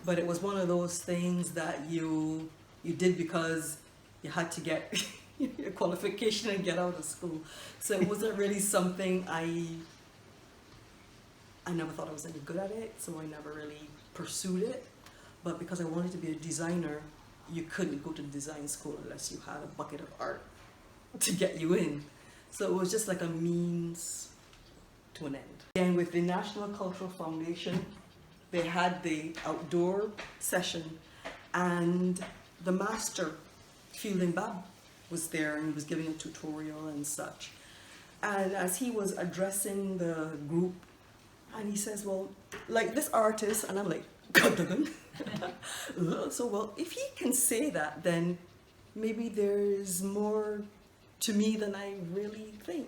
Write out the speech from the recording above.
But it was one of those things that you did because you had to get your qualification and get out of school. So it wasn't really something I never thought I was any good at it, so I never really pursued it. But because I wanted to be a designer, you couldn't go to design school unless you had a bucket of art to get you in. So it was just like a means to an end. And with the National Cultural Foundation, they had the outdoor session, and the master, Fielding Bab, was there, and he was giving a tutorial and such. And as he was addressing the group, and he says, well, like this artist, and I'm like, so, well, if he can say that, then maybe there's more to me than I really think.